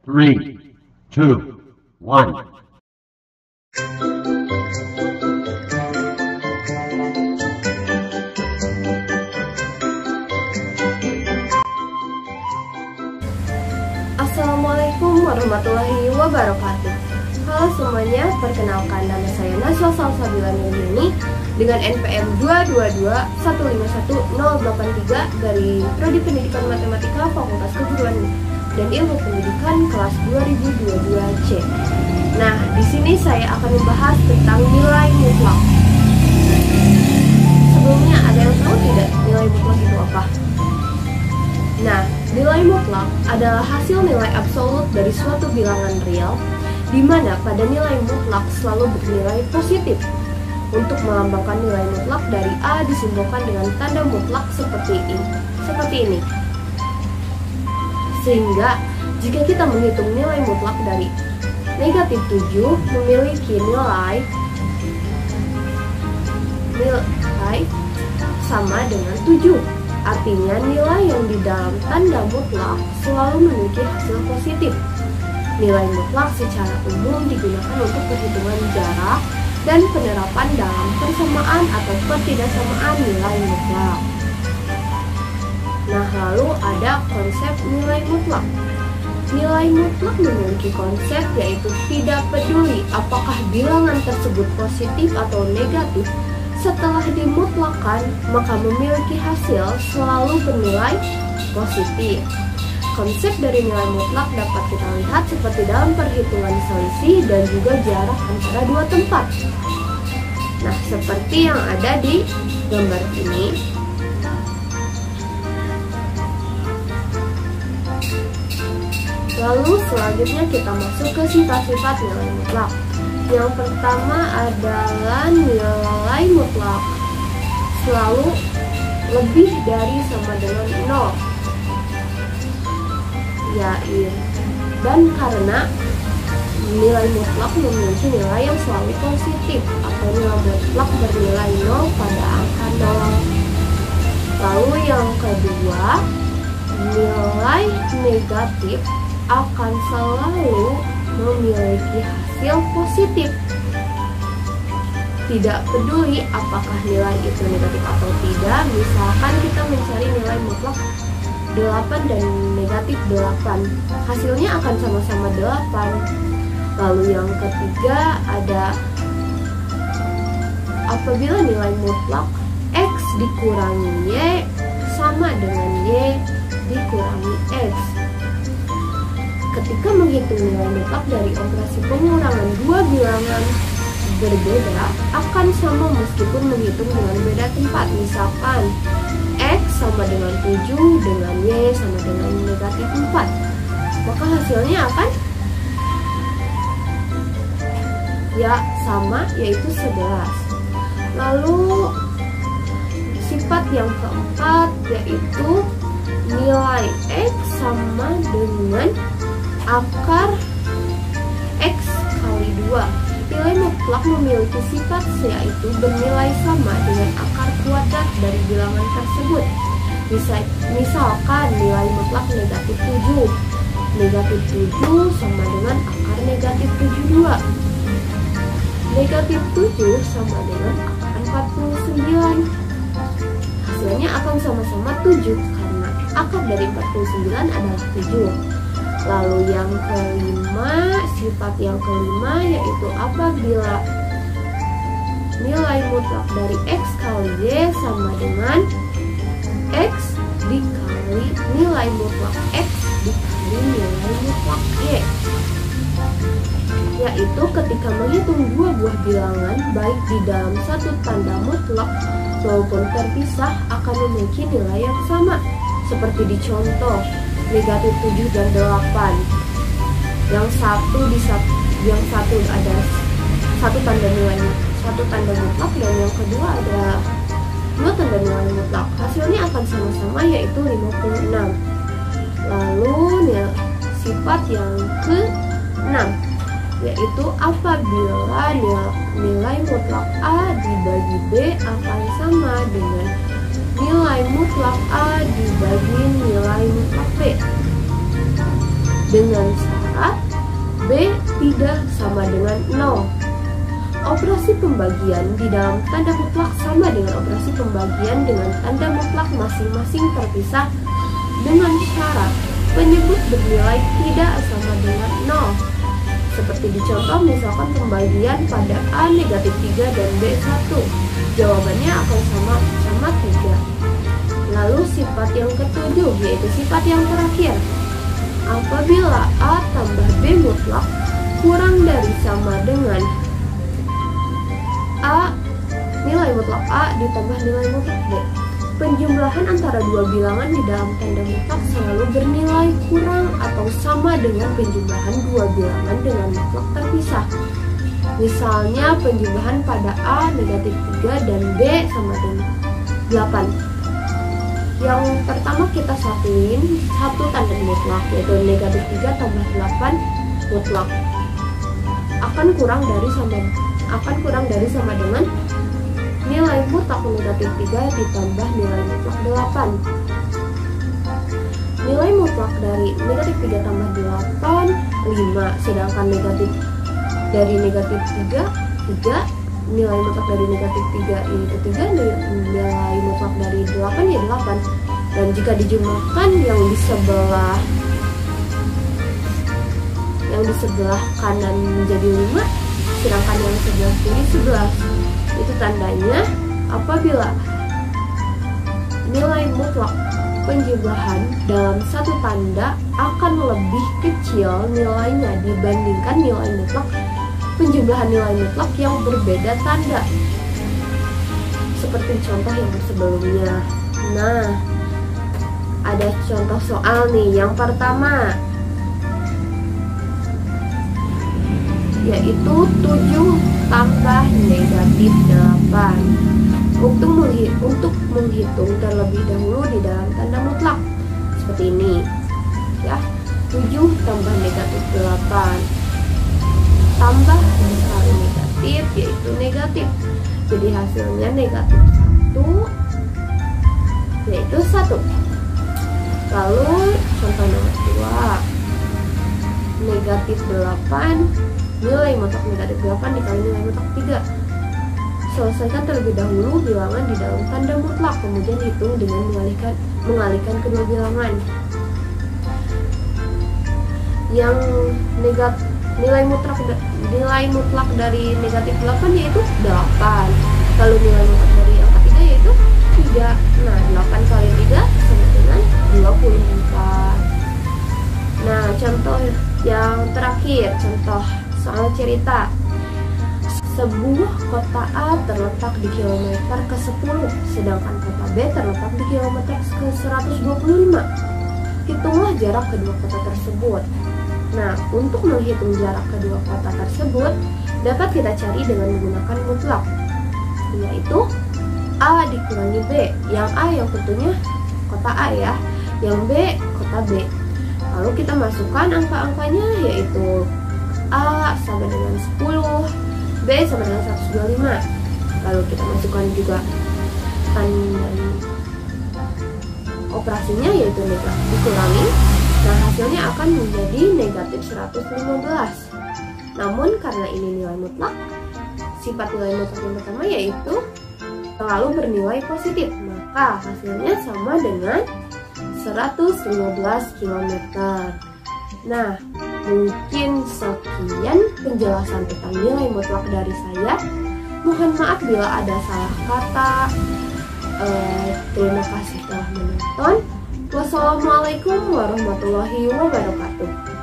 Three, two, one. Assalamualaikum warahmatullahi wabarakatuh. Halo semuanya, perkenalkan nama saya Naswa Salsabila Nurjani dengan NPM 222151083 dari Prodi Pendidikan Matematika Fakultas Keguruan dan Ilmu Pendidikan kelas 2022C. Nah, di sini saya akan membahas tentang nilai mutlak. Sebelumnya ada yang tahu tidak nilai mutlak itu apa? Nah, nilai mutlak adalah hasil nilai absolut dari suatu bilangan real, di mana pada nilai mutlak selalu bernilai positif. Untuk melambangkan nilai mutlak dari A disimbolkan dengan tanda mutlak seperti ini. Sehingga jika kita menghitung nilai mutlak dari negatif 7 memiliki nilai sama dengan 7. Artinya nilai yang di dalam tanda mutlak selalu memiliki hasil positif. Nilai mutlak secara umum digunakan untuk perhitungan jarak dan penerapan dalam persamaan atau ketidaksamaan nilai mutlak. Nah, lalu ada konsep nilai mutlak. Nilai mutlak memiliki konsep yaitu tidak peduli apakah bilangan tersebut positif atau negatif, setelah dimutlakan maka memiliki hasil selalu bernilai positif. Konsep dari nilai mutlak dapat kita lihat seperti dalam perhitungan selisih dan juga jarak antara dua tempat. Nah, seperti yang ada di gambar ini. Lalu selanjutnya kita masuk ke sifat-sifat nilai mutlak. Yang pertama adalah nilai mutlak selalu lebih dari sama dengan 0. Dan karena nilai mutlak memiliki nilai yang selalu positif atau nilai mutlak bernilai 0 pada angka 0. Lalu yang kedua, nilai negatif akan selalu memiliki hasil positif. Tidak peduli apakah nilai itu negatif atau tidak. Misalkan kita mencari nilai mutlak 8 dan negatif 8, hasilnya akan sama-sama 8. Lalu yang ketiga ada apabila nilai mutlak X dikurangi Y sama dengan Y dikurangi X. Ketika menghitung nilai mutlak dari operasi pengurangan dua bilangan berbeda akan sama meskipun menghitung dengan beda tempat. Misalkan X sama dengan 7 dengan Y sama dengan negatif 4, maka hasilnya akan sama, yaitu 11. Lalu sifat yang keempat yaitu nilai X sama dengan akar X kali 2. Nilai mutlak memiliki sifat yaitu bernilai sama dengan akar kuadrat dari bilangan tersebut. Misalkan nilai mutlak negatif 7. Negatif 7 sama dengan akar negatif 72. Negatif 7 sama dengan akar 49. Hasilnya akan sama-sama 7 karena akar dari 49 adalah 7. Lalu yang kelima, sifat yang kelima yaitu apabila nilai mutlak dari X kali Y sama dengan X dikali nilai mutlak X dikali nilai mutlak Y. Yaitu ketika menghitung dua buah bilangan baik di dalam satu tanda mutlak maupun terpisah akan memiliki nilai yang sama. Seperti di contoh negatif 7 dan 8. Yang satu ada satu tanda mutlak dan yang kedua ada dua tanda nilai mutlak. Hasilnya akan sama-sama yaitu 56. Lalu sifat yang ke-6 yaitu apabila nilai mutlak A dibagi B akan sama dengan nilai mutlak A dibagi nilai mutlak B. Dengan syarat A, B tidak sama dengan 0. Operasi pembagian di dalam tanda mutlak sama dengan operasi pembagian dengan tanda mutlak masing-masing terpisah dengan syarat penyebut bernilai tidak sama dengan 0. Seperti di contoh misalkan pembagian pada A negatif 3 dan B 1. Jawabannya akan sama 3. Lalu sifat yang ketujuh yaitu sifat yang terakhir. Apabila A tambah B mutlak kurang dari sama dengan A, nilai mutlak A ditambah nilai mutlak B. Penjumlahan antara dua bilangan di dalam tanda mutlak selalu bernilai kurang atau sama dengan penjumlahan dua bilangan dengan mutlak terpisah. Misalnya penjumlahan pada A negatif 3 dan B sama dengan 8. Yang pertama kita satuin satu tanda mutlak yaitu negatif 3 tambah 8 mutlak akan kurang dari sama dengan nilai mutlak negatif 3 ditambah nilai mutlak 8. Nilai mutlak dari negatif 3 tambah 8 5, sedangkan negatif dari negatif 3 nilai mutlak dari negatif 3 yaitu 3, nilai mutlak dari 8 ya 8. Dan jika dijumlahkan yang di sebelah kanan menjadi 5, sedangkan yang sebelah kiri 11. Itu tandanya apabila nilai mutlak penjumlahan dalam satu tanda akan lebih kecil nilainya dibandingkan nilai mutlak penjumlahan nilai mutlak yang berbeda tanda. Seperti contoh yang sebelumnya. Nah, ada contoh soal nih. Yang pertama yaitu 7 tambah negatif 8. Untuk menghitung terlebih dahulu di dalam tanda mutlak seperti ini ya. 7 tambah negatif 8 tambah kali negatif yaitu negatif, jadi hasilnya negatif 1 yaitu 1. Lalu contoh nomor 2, negatif 8 nilai mutlak negatif 8 dikali nilai mutlak 3. Selesaikan terlebih dahulu bilangan di dalam tanda mutlak, kemudian hitung dengan mengalihkan kedua bilangan. Yang nilai mutlak dari negatif 8 yaitu 8. Lalu nilai mutlak dari angka 3 yaitu 3. Nah, 8 kali 3 sama dengan 24. Nah, contoh yang terakhir, contoh soal cerita. Sebuah kota A terletak di kilometer ke-10, sedangkan kota B terletak di kilometer ke-125. Hitunglah jarak kedua kota tersebut. Nah, untuk menghitung jarak kedua kota tersebut dapat kita cari dengan menggunakan mutlak, yaitu A dikurangi B. Yang A yang tentunya kota A ya, yang B kota B. Lalu kita masukkan angka-angkanya, yaitu A sama dengan 10, B sama dengan 125. Lalu kita masukkan juga tanda operasinya yaitu negatif dikurangi. Nah, hasilnya akan menjadi negatif 115. Namun karena ini nilai mutlak, sifat nilai mutlak yang pertama yaitu selalu bernilai positif, maka hasilnya sama dengan 115 km. Nah, mungkin sekian penjelasan tentang nilai mutlak dari saya. Mohon maaf bila ada salah kata. Terima kasih telah menonton. Wassalamualaikum warahmatullahi wabarakatuh.